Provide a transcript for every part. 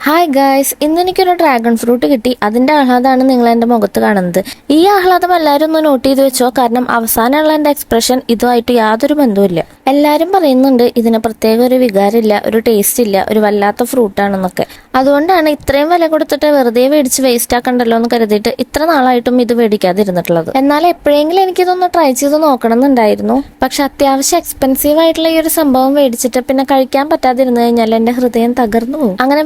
Hi guys, ഇന്ന് എനിക്കൊരു dragon fruit കിട്ടി. അതിന്റെ ആഹ്ലാദമാണ് നിങ്ങൾ എന്റെ മുഖത്ത് കാണുന്നത്. ഈ ആഹ്ലാദം എല്ലാവരും ഒന്ന് നോട്ട് ചെയ്ത് വെച്ചോ, കാരണം അവസാനമുള്ള എന്റെ എക്സ്പ്രഷൻ ഇതുമായിട്ട് യാതൊരു ബന്ധവുമില്ല. എല്ലാവരും പറയുന്നുണ്ട് ഇതിന് പ്രത്യേക ഒരു വികാരമില്ല, ഒരു ടേസ്റ്റ് ഇല്ല, ഒരു വല്ലാത്ത ഫ്രൂട്ടാണെന്നൊക്കെ. അതുകൊണ്ടാണ് ഇത്രയും വില കൊടുത്തിട്ട് വെറുതെ മേടിച്ച് വേസ്റ്റ് ആക്കണ്ടല്ലോ എന്ന് കരുതിയിട്ട് ഇത്ര നാളായിട്ടും ഇത് മേടിക്കാതിരുന്നിട്ടുള്ളത്. എന്നാൽ എപ്പോഴെങ്കിലും എനിക്കിതൊന്ന് ട്രൈ ചെയ്ത് നോക്കണം എന്നുണ്ടായിരുന്നു. പക്ഷെ അത്യാവശ്യം എക്സ്പെൻസീവ് ആയിട്ടുള്ള ഈ ഒരു സംഭവം മേടിച്ചിട്ട് പിന്നെ കഴിക്കാൻ പറ്റാതിരുന്നു കഴിഞ്ഞാൽ എന്റെ ഹൃദയം തകർന്നു പോകും. അങ്ങനെ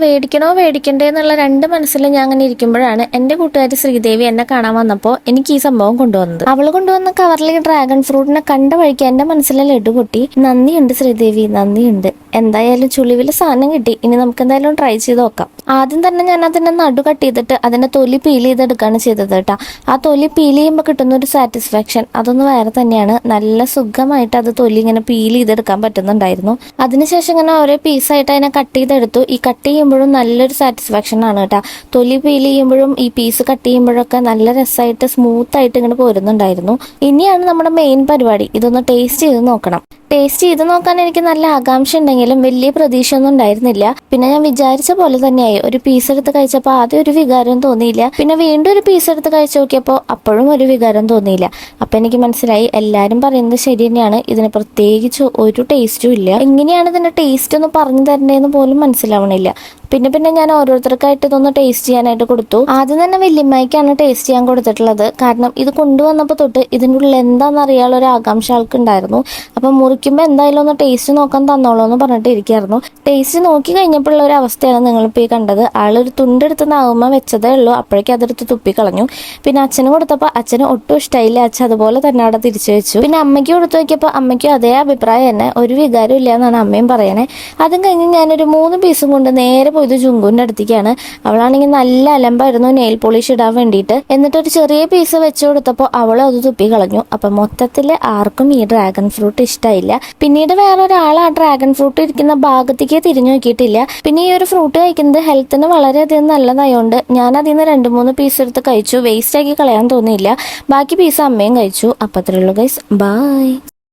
മേടിക്കണ്ടേ എന്നുള്ള രണ്ട് മനസ്സിൽ ഞാൻ അങ്ങനെ ഇരിക്കുമ്പോഴാണ് എന്റെ കൂട്ടുകാരി ശ്രീദേവി എന്നെ കാണാൻ വന്നപ്പോൾ എനിക്ക് ഈ സംഭവം കൊണ്ടുവന്നത്. അവള് കൊണ്ടുവന്ന കവറിൽ ഡ്രാഗൺ ഫ്രൂട്ടിനെ കണ്ട വഴിക്ക് എന്റെ മനസ്സിലെ ലഡു പൊട്ടി. നന്ദിയുണ്ട് ശ്രീദേവി, നന്ദിയുണ്ട്. എന്തായാലും ചുളിവില് സാധനം കിട്ടി. ഇനി നമുക്ക് എന്തായാലും ട്രൈ ചെയ്ത് നോക്കാം. ആദ്യം തന്നെ ഞാൻ അതിന്റെ നടു കട്ട് ചെയ്തിട്ട് അതിന്റെ തൊലി പീൽ ചെയ്തെടുക്കുകയാണ് ചെയ്തത് കേട്ടോ. ആ തൊലി പീൽ ചെയ്യുമ്പോൾ കിട്ടുന്ന ഒരു സാറ്റിസ്ഫാക്ഷൻ അതൊന്ന് വേറെ തന്നെയാണ്. നല്ല സുഖമായിട്ട് അത് തൊലി ഇങ്ങനെ പീൽ ചെയ്തെടുക്കാൻ പറ്റുന്നുണ്ടായിരുന്നു. അതിനുശേഷം ഇങ്ങനെ ഓരോ പീസായിട്ട് അതിനെ കട്ട് ചെയ്തെടുത്തു. ഈ കട്ട് ചെയ്യുമ്പോഴും നല്ലൊരു സാറ്റിസ്ഫാക്ഷൻ ആണ് കേട്ടോ. തൊലി പീൽ ചെയ്യുമ്പോഴും ഈ പീസ് കട്ട് ചെയ്യുമ്പോഴൊക്കെ നല്ല രസമായിട്ട് സ്മൂത്ത് ആയിട്ട് ഇങ്ങനെ പോരുന്നുണ്ടായിരുന്നു. ഇനിയാണ് നമ്മുടെ മെയിൻ പരിപാടി. ഇതൊന്ന് ടേസ്റ്റ് ചെയ്ത് നോക്കണം. ടേസ്റ്റ് ചെയ്ത് നോക്കാൻ എനിക്ക് നല്ല ആകാംക്ഷ ഉണ്ടെങ്കിലും വലിയ പ്രതീക്ഷയൊന്നും ഉണ്ടായിരുന്നില്ല. പിന്നെ ഞാൻ വിചാരിച്ച പോലെ തന്നെയായി. ഒരു പീസ് എടുത്ത് കഴിച്ചപ്പോൾ ആദ്യം ഒരു വികാരം തോന്നിയില്ല. പിന്നെ വീണ്ടും ഒരു പീസ് എടുത്ത് കഴിച്ചു നോക്കിയപ്പോൾ അപ്പോഴും ഒരു വികാരം തോന്നിയില്ല. അപ്പൊ എനിക്ക് മനസ്സിലായി എല്ലാരും പറയുന്നത് ശരി തന്നെയാണ്. ഇതിന് പ്രത്യേകിച്ച് ഒരു ടേസ്റ്റും ഇല്ല. എങ്ങനെയാണ് ഇതിന്റെ ടേസ്റ്റ് ഒന്ന് പറഞ്ഞു തരേണ്ടതെന്ന് പോലും മനസ്സിലാവണില്ല. പിന്നെ ഞാൻ ഓരോരുത്തർക്കായിട്ട് ഇതൊന്ന് ടേസ്റ്റ് ചെയ്യാനായിട്ട് കൊടുത്തു. ആദ്യം തന്നെ വല്യമ്മയ്ക്കാണ് ടേസ്റ്റ് ചെയ്യാൻ കൊടുത്തിട്ടുള്ളത്. കാരണം ഇത് കൊണ്ടുവന്നപ്പോൾ തൊട്ട് ഇതിൻ്റെ ഉള്ളിൽ എന്താണെന്ന് അറിയാനുള്ള ഒരു ആകാംക്ഷ ആൾക്കുണ്ടായിരുന്നു. അപ്പം മുറിക്കുമ്പോൾ എന്തായാലും ഒന്ന് ടേസ്റ്റ് നോക്കാൻ തന്നോളൂ എന്ന് പറഞ്ഞിട്ട് ഇരിക്കായിരുന്നു. ടേസ്റ്റ് നോക്കി കഴിഞ്ഞപ്പോഴുള്ള ഒരു അവസ്ഥയാണ് നിങ്ങളിപ്പോൾ ഈ കണ്ടത്. ആളൊരു തുണ്ടെടുത്ത് നാവുമ്പോൾ വെച്ചതേ ഉള്ളൂ, അപ്പോഴേക്കും അതെടുത്ത് തുപ്പിക്കളഞ്ഞു. പിന്നെ അച്ഛന് കൊടുത്തപ്പോൾ അച്ഛന് ഒട്ടും ഇഷ്ടമായില്ല. അച്ഛൻ അതുപോലെ തന്നെ അവിടെ തിരിച്ചു വെച്ചു. പിന്നെ അമ്മയ്ക്ക് കൊടുത്തു നോക്കിയപ്പോൾ അമ്മയ്ക്കും അതേ അഭിപ്രായം തന്നെ, ഒരു വികാരം ഇല്ല എന്നാണ് അമ്മയും പറയണേ. അതും കഴിഞ്ഞ് ഞാനൊരു 3 പീസും കൊണ്ട് നേരെ ഇത് ജുങ്കുവിന്റെ അടുത്തേക്കാണ്. അവളാണെങ്കിൽ നല്ല അലമ്പായിരുന്നു നെയിൽ പോളിഷ് ഇടാൻ വേണ്ടിയിട്ട്. എന്നിട്ട് ഒരു ചെറിയ പീസ് വെച്ചു കൊടുത്തപ്പോൾ അവൾ അത് തുപ്പി കളഞ്ഞു. അപ്പൊ മൊത്തത്തിൽ ആർക്കും ഈ ഡ്രാഗൺ ഫ്രൂട്ട് ഇഷ്ടമായില്ല. പിന്നീട് വേറൊരാൾ ആ ഡ്രാഗൺ ഫ്രൂട്ട് ഇരിക്കുന്ന ഭാഗത്തേക്ക് തിരിഞ്ഞു നോക്കിയിട്ടില്ല. പിന്നെ ഈ ഒരു ഫ്രൂട്ട് കഴിക്കുന്നത് ഹെൽത്തിന് വളരെയധികം നല്ലതായതുകൊണ്ട് ഞാൻ അതിൽ നിന്ന് 2-3 പീസ് എടുത്ത് കഴിച്ചു. വേസ്റ്റ് ആക്കി കളയാൻ തോന്നിയില്ല. ബാക്കി പീസ് അമ്മയും കഴിച്ചു. അപ്പൊ അത്രയുള്ളൂ ഗൈസ്, ബൈ.